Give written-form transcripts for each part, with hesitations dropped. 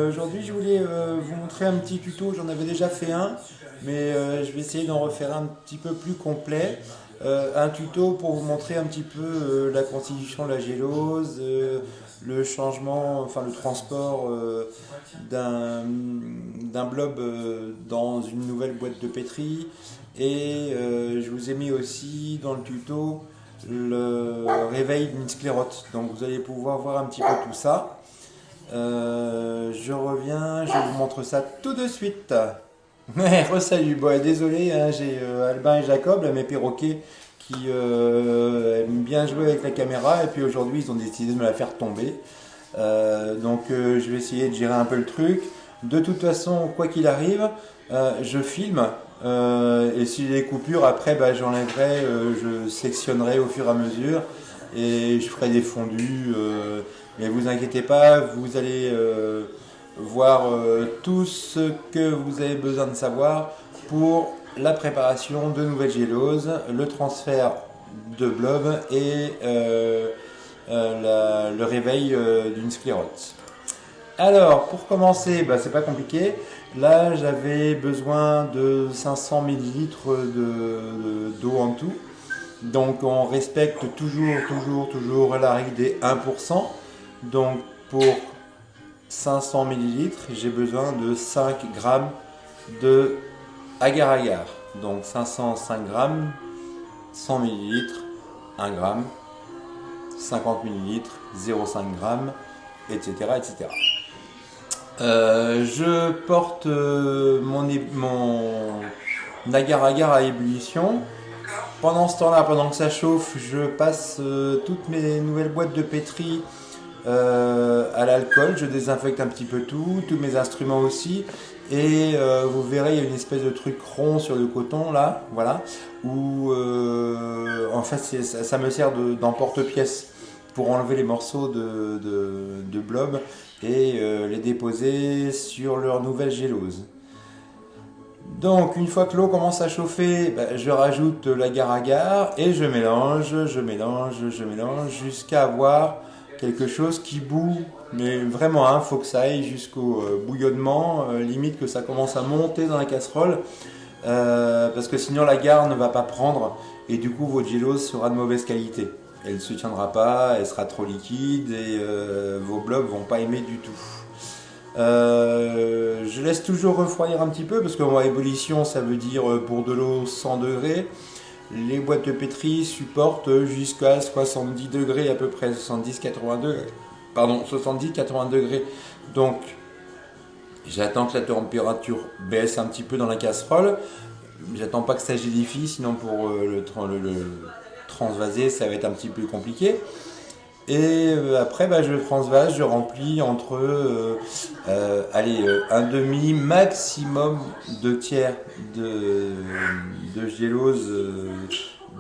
Aujourd'hui, je voulais vous montrer un petit tuto. J'en avais déjà fait un, mais je vais essayer d'en refaire un petit peu plus complet. Un tuto pour vous montrer un petit peu la constitution de la gélose, le changement, enfin le transport d'un blob dans une nouvelle boîte de pétri. Et je vous ai mis aussi dans le tuto le réveil d'une sclérote. Donc vous allez pouvoir voir un petit peu tout ça. Je reviens, je vous montre ça tout de suite. Salut, bon, désolé, hein, j'ai Albin et Jacob, là, mes perroquets, qui aiment bien jouer avec la caméra, et puis aujourd'hui ils ont décidé de me la faire tomber. Je vais essayer de gérer un peu le truc. De toute façon, quoi qu'il arrive, je filme. Et si j'ai des coupures, après bah, j'enlèverai, je sectionnerai au fur et à mesure et je ferai des fondus. Mais vous inquiétez pas, vous allez voir tout ce que vous avez besoin de savoir pour la préparation de nouvelles géloses, le transfert de blob et le réveil d'une sclérote. Alors, pour commencer, bah, c'est pas compliqué. Là, j'avais besoin de 500 millilitres d'eau en tout. Donc, on respecte toujours la règle des 1%. Donc, pour 500 millilitres, j'ai besoin de 5 grammes de agar-agar. Donc, 505 grammes, 100 millilitres, 1 gramme, 50 millilitres, 0,5 grammes, etc. etc. Je porte mon agar-agar à ébullition. Pendant ce temps-là, pendant que ça chauffe, je passe toutes mes nouvelles boîtes de pétri à l'alcool. Je désinfecte un petit peu tout, tous mes instruments aussi. Et vous verrez, il y a une espèce de truc rond sur le coton là, voilà, où en fait ça me sert d'emporte-pièce pour enlever les morceaux de blob et les déposer sur leur nouvelle gélose. Donc une fois que l'eau commence à chauffer, bah, je rajoute l'agar-agar et je mélange jusqu'à avoir quelque chose qui bout. Mais vraiment, il faut que ça aille jusqu'au bouillonnement, limite que ça commence à monter dans la casserole, parce que sinon l'agar ne va pas prendre et du coup votre gélose sera de mauvaise qualité. Elle ne se tiendra pas, elle sera trop liquide et vos blobs vont pas aimer du tout. Je laisse toujours refroidir un petit peu parce que moi, ébullition ça veut dire pour de l'eau 100 degrés. Les boîtes de pétri supportent jusqu'à 70 degrés à peu près, 70-80 degrés. Pardon, 70-80 degrés. Donc j'attends que la température baisse un petit peu dans la casserole. J'attends pas que ça gélifie, sinon pour le transvaser ça va être un petit peu compliqué. Et après, bah, je transvase, je remplis entre un demi, maximum 2 tiers de gélose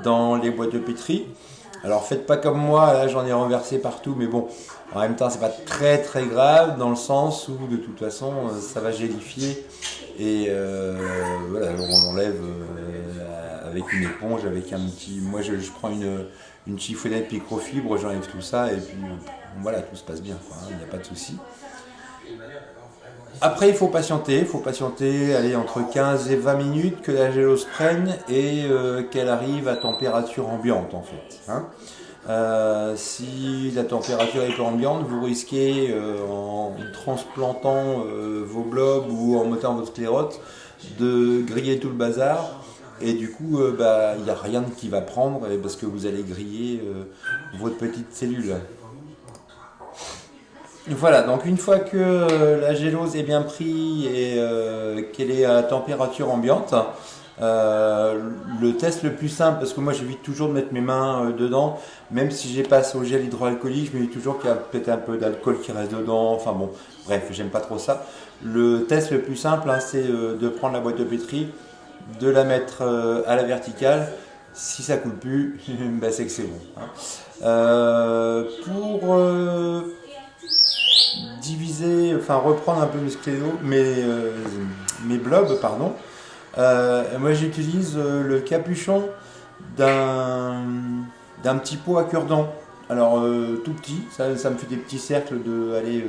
dans les boîtes de pétri. Alors faites pas comme moi, là j'en ai renversé partout, mais bon, en même temps c'est pas très grave dans le sens où de toute façon ça va gélifier et voilà, on enlève avec une éponge, avec un petit. Moi je prends une chiffonnette microfibre, j'enlève tout ça et puis voilà, tout se passe bien, quoi, hein, il n'y a pas de souci. Après il faut patienter allez, entre 15 et 20 minutes que la gélose prenne et qu'elle arrive à température ambiante en fait. Hein. Si la température est peu ambiante, vous risquez en transplantant vos blobs ou en mettant votre sclérote de griller tout le bazar. Et du coup, bah, il n'y a rien qui va prendre parce que vous allez griller votre petite cellule. Voilà, donc une fois que la gélose est bien prise et qu'elle est à température ambiante, le test le plus simple, parce que moi j'évite toujours de mettre mes mains dedans, même si j'ai passé au gel hydroalcoolique, je me dis toujours qu'il y a peut-être un peu d'alcool qui reste dedans, enfin bon, bref, j'aime pas trop ça. Le test le plus simple, hein, c'est de prendre la boîte de pétri, de la mettre à la verticale. Si ça coule plus, bah c'est que c'est bon. Hein. Pour diviser, enfin reprendre un peu mes blobs, pardon. Moi j'utilise le capuchon d'un petit pot à cure-dent. Alors tout petit, ça me fait des petits cercles de allez,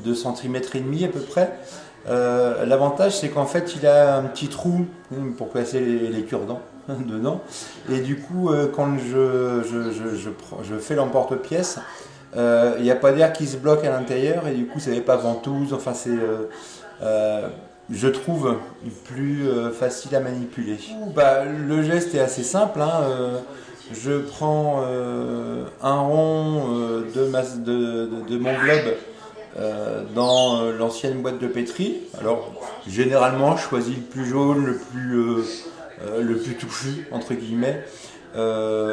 2 cm et demi à peu près. L'avantage c'est qu'en fait il a un petit trou pour placer les cure-dents dedans, et du coup quand je fais l'emporte-pièce, il n'y a pas d'air qui se bloque à l'intérieur, et du coup ça n'est pas ventouse, enfin c'est je trouve plus facile à manipuler. Bah, le geste est assez simple, hein, je prends un rond de mon globe dans l'ancienne boîte de pétri. Alors généralement je choisis le plus jaune, le plus touffu entre guillemets.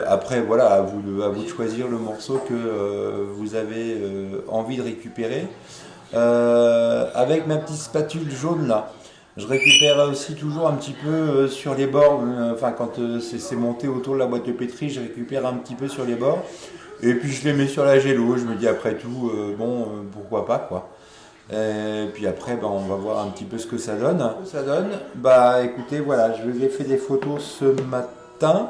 Après voilà, à vous de choisir le morceau que vous avez envie de récupérer. Avec ma petite spatule jaune là, je récupère aussi toujours un petit peu sur les bords, enfin quand c'est monté autour de la boîte de pétri, je récupère un petit peu sur les bords, et puis je les mets sur la gélo, je me dis après tout, pourquoi pas quoi. Et puis après, on va voir un petit peu ce que ça donne. Bah écoutez, voilà, je vous ai fait des photos ce matin.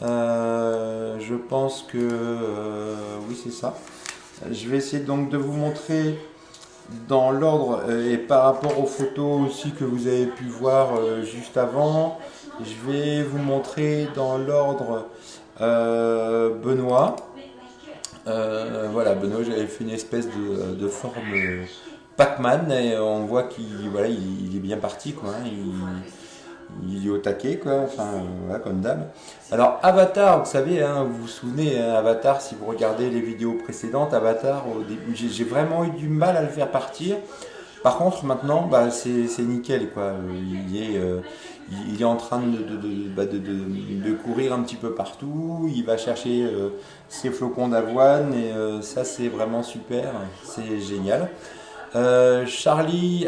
Je pense que oui, c'est ça. Je vais essayer donc de vous montrer dans l'ordre et par rapport aux photos aussi que vous avez pu voir juste avant. Je vais vous montrer dans l'ordre Benoît. Voilà, Benoît, j'avais fait une espèce de forme Pac-Man, et on voit qu'il voilà, il est bien parti, quoi, hein, il est au taquet, quoi, enfin, voilà, comme d'hab. Alors, Avatar, vous savez, hein, vous vous souvenez, hein, Avatar, si vous regardez les vidéos précédentes, Avatar, au début, j'ai vraiment eu du mal à le faire partir. Par contre, maintenant, bah, c'est nickel, quoi. Il est en train de courir un petit peu partout. Il va chercher ses flocons d'avoine, et ça, c'est vraiment super. C'est génial. Charlie,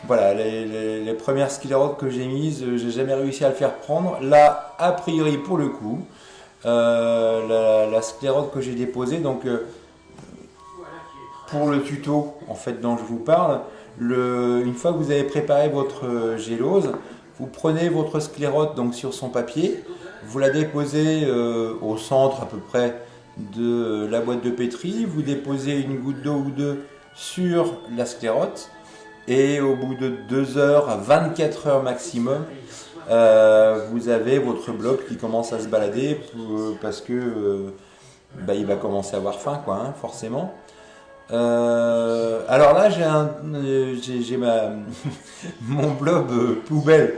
voilà, les premières sclérotes que j'ai mises, j'ai jamais réussi à le faire prendre. Là, a priori, pour le coup, la sclérote que j'ai déposée, donc pour le tuto en fait dont je vous parle, une fois que vous avez préparé votre gélose, vous prenez votre sclérote donc sur son papier, vous la déposez au centre à peu près de la boîte de pétri, vous déposez une goutte d'eau ou deux sur la sclérote, et au bout de 2 heures à 24 heures maximum, vous avez votre bloc qui commence à se balader parce que il va commencer à avoir faim, quoi, hein, forcément. Alors là, j'ai mon blob poubelle.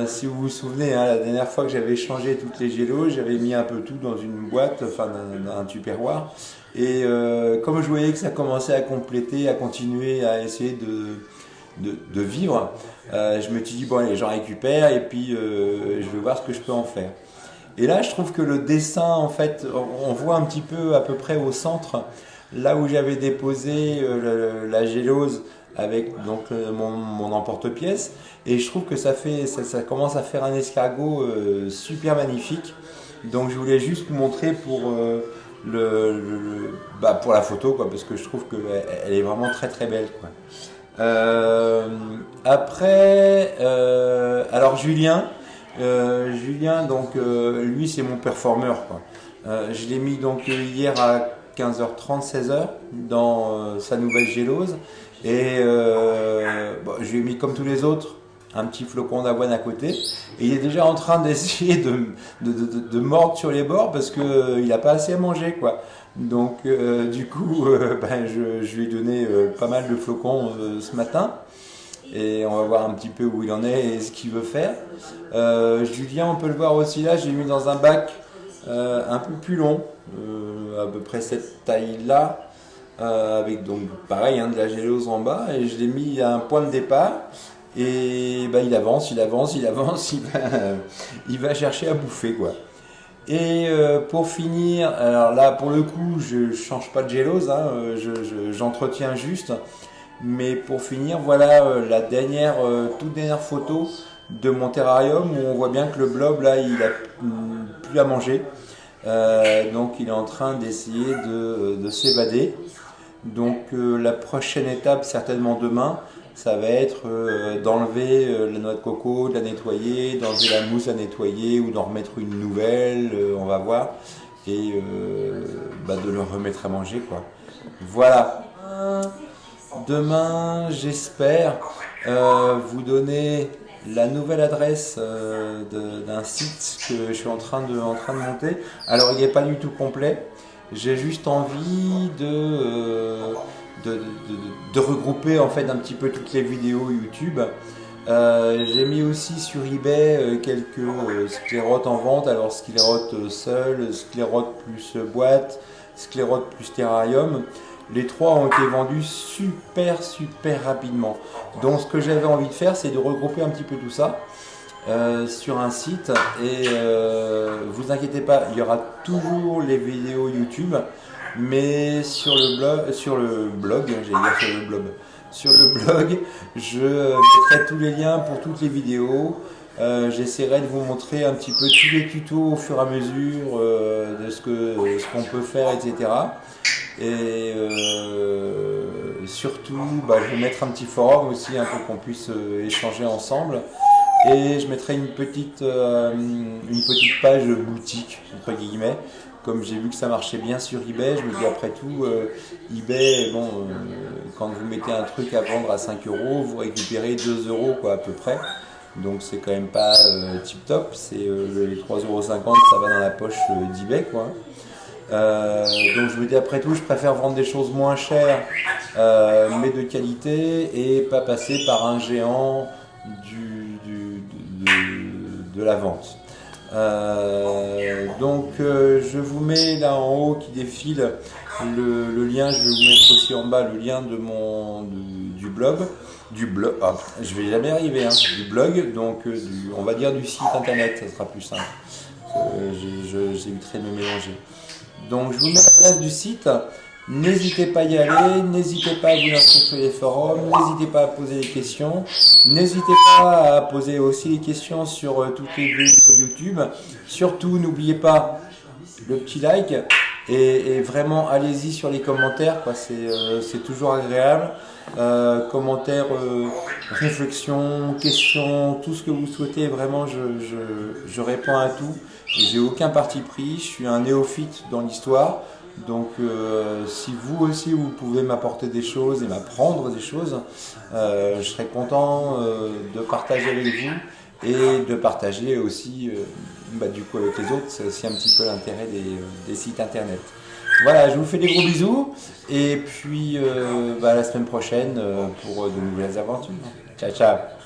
Si vous vous souvenez, hein, la dernière fois que j'avais changé toutes les gélos, j'avais mis un peu tout dans une boîte, enfin dans un tupperware. Et comme je voyais que ça commençait à compléter, à continuer à essayer de vivre, je me suis dit, bon allez, j'en récupère, et puis je vais voir ce que je peux en faire. Et là, je trouve que le dessin, en fait, on voit un petit peu à peu près au centre, là où j'avais déposé la gélose avec donc mon emporte-pièce, et je trouve que ça commence à faire un escargot super magnifique. Donc je voulais juste vous montrer pour pour la photo, quoi, parce que je trouve qu'elle est vraiment très très belle, quoi. Après, alors Julien, donc lui c'est mon performeur, quoi. Je l'ai mis donc hier à 15h30, 16h dans sa nouvelle gélose, et je lui ai mis comme tous les autres un petit flocon d'avoine à côté, et il est déjà en train d'essayer de mordre sur les bords parce qu'il n'a pas assez à manger, quoi. Donc du coup je lui ai donné pas mal de flocons ce matin, et on va voir un petit peu où il en est et ce qu'il veut faire. Julien, on peut le voir aussi là, j'ai mis dans un bac un peu plus long, à peu près cette taille là, avec donc pareil, hein, de la gélose en bas, et je l'ai mis à un point de départ, et il avance, il va chercher à bouffer, quoi. Et pour finir, alors là pour le coup je change pas de gélose, hein, j'entretiens juste, mais pour finir, voilà la toute dernière photo de mon terrarium, où on voit bien que le blob là il a plus à manger, donc il est en train d'essayer de s'évader. Donc la prochaine étape, certainement demain, ça va être d'enlever la noix de coco, de la nettoyer, d'enlever la mousse à nettoyer, ou d'en remettre une nouvelle, on va voir, et de le remettre à manger, quoi. Voilà. Demain, j'espère vous donner la nouvelle adresse d'un site que je suis en train de monter. Alors, il n'est pas du tout complet. J'ai juste envie de regrouper en fait un petit peu toutes les vidéos YouTube. J'ai mis aussi sur eBay quelques sclérotes en vente. Alors, sclérote seul, sclérote plus boîte, sclérote plus terrarium. Les trois ont été vendus super rapidement. Donc ce que j'avais envie de faire, c'est de regrouper un petit peu tout ça sur un site. Et vous inquiétez pas, il y aura toujours les vidéos YouTube, mais sur le blog, je mettrai tous les liens pour toutes les vidéos. J'essaierai de vous montrer un petit peu tous les tutos au fur et à mesure de ce qu'on peut faire, etc. Et surtout, je vais mettre un petit forum aussi, un peu qu'on puisse échanger ensemble. Et je mettrai une petite page boutique, entre guillemets. Comme j'ai vu que ça marchait bien sur eBay, je me dis après tout, eBay, quand vous mettez un truc à vendre à 5 euros, vous récupérez 2 euros quoi, à peu près. Donc c'est quand même pas tip top, c'est les 3,50 euros, ça va dans la poche d'eBay quoi. Donc je me dis après tout, je préfère vendre des choses moins chères mais de qualité et pas passer par un géant de la vente. Donc je vous mets là en haut qui défile le lien, je vais vous mettre aussi en bas le lien de du blog, je vais jamais arriver, du blog, donc on va dire du site internet, ça sera plus simple. J'éviterai de me mélanger. Donc je vous mets l'adresse du site, n'hésitez pas à y aller, n'hésitez pas à vous inscrire sur les forums, n'hésitez pas à poser des questions, n'hésitez pas à poser aussi des questions sur toutes les vidéos YouTube. Surtout n'oubliez pas le petit like et vraiment allez-y sur les commentaires, c'est toujours agréable. Commentaires, réflexions, questions, tout ce que vous souhaitez, vraiment je réponds à tout. J'ai aucun parti pris, je suis un néophyte dans l'histoire, donc si vous aussi vous pouvez m'apporter des choses et m'apprendre des choses, je serai content de partager avec vous et de partager aussi du coup avec les autres. C'est aussi un petit peu l'intérêt des sites internet. Voilà, je vous fais des gros bisous et puis à la semaine prochaine pour de nouvelles aventures. Ciao ciao.